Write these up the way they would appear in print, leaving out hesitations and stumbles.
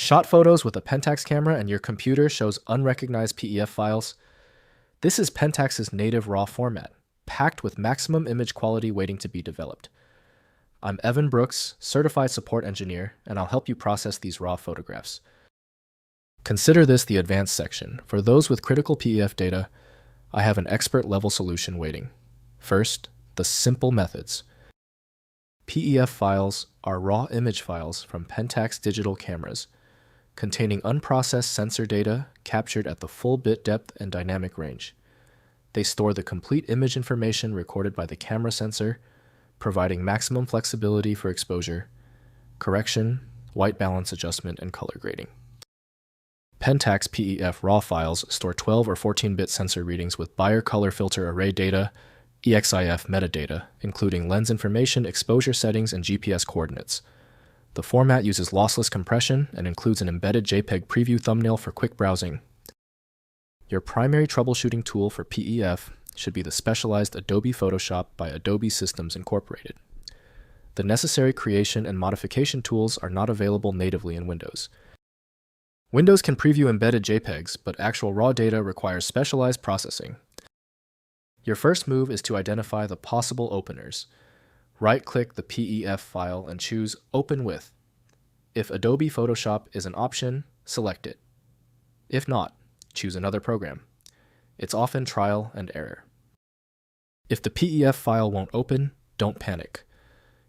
Shot photos with a Pentax camera and your computer shows unrecognized PEF files? This is Pentax's native RAW format, packed with maximum image quality waiting to be developed. I'm Evan Brooks, Certified Support Engineer, and I'll help you process these RAW photographs. Consider this the advanced section. For those with critical PEF data, I have an expert-level solution waiting. First, the simple methods. PEF files are raw image files from Pentax digital cameras, containing unprocessed sensor data captured at the full bit depth and dynamic range. They store the complete image information recorded by the camera sensor, providing maximum flexibility for exposure, correction, white balance adjustment, and color grading. Pentax PEF RAW files store 12 or 14-bit sensor readings with Bayer color filter array data, EXIF metadata, including lens information, exposure settings, and GPS coordinates. The format uses lossless compression and includes an embedded JPEG preview thumbnail for quick browsing. Your primary troubleshooting tool for PEF should be the specialized Adobe Photoshop by Adobe Systems Incorporated. The necessary creation and modification tools are not available natively in Windows. Windows can preview embedded JPEGs, but actual raw data requires specialized processing. Your first move is to identify the possible openers. Right-click the PEF file and choose Open With. If Adobe Photoshop is an option, select it. If not, choose another program. It's often trial and error. If the PEF file won't open, don't panic.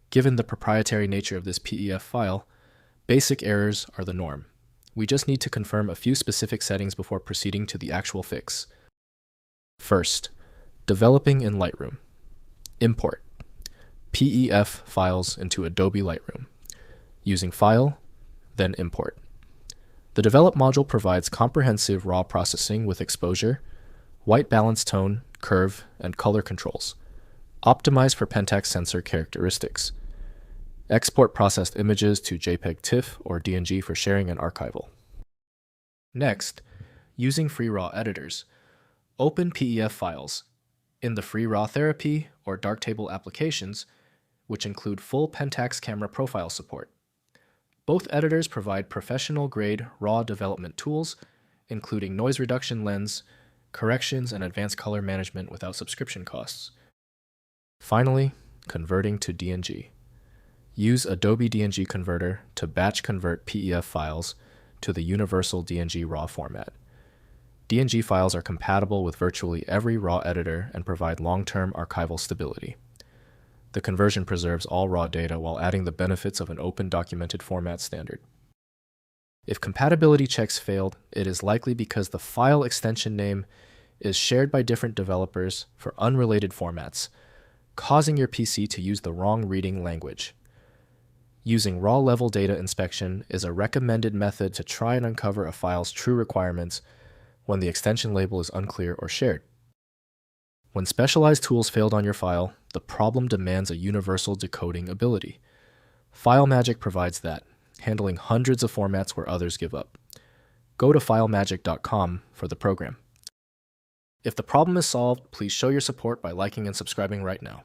Given the proprietary nature of this PEF file, basic errors are the norm. We just need to confirm a few specific settings before proceeding to the actual fix. First, developing in Lightroom. Import PEF files into Adobe Lightroom. Using File, then Import. The Develop module provides comprehensive RAW processing with exposure, white balance tone, curve, and color controls, optimized for Pentax sensor characteristics. Export processed images to JPEG TIFF or DNG for sharing and archival. Next, using free RAW editors, open PEF files in the free RAW therapy or Darktable applications, which include full Pentax camera profile support. Both editors provide professional-grade RAW development tools, including noise reduction lens, corrections, and advanced color management without subscription costs. Finally, converting to DNG. Use Adobe DNG Converter to batch convert PEF files to the universal DNG RAW format. DNG files are compatible with virtually every RAW editor and provide long-term archival stability. The conversion preserves all raw data while adding the benefits of an open documented format standard. If compatibility checks failed, it is likely because the file extension name is shared by different developers for unrelated formats, causing your PC to use the wrong reading language. Using raw-level data inspection is a recommended method to try and uncover a file's true requirements when the extension label is unclear or shared. When specialized tools failed on your file, the problem demands a universal decoding ability. FileMagick provides that, handling hundreds of formats where others give up. Go to filemagick.com for the program. If the problem is solved, please show your support by liking and subscribing right now.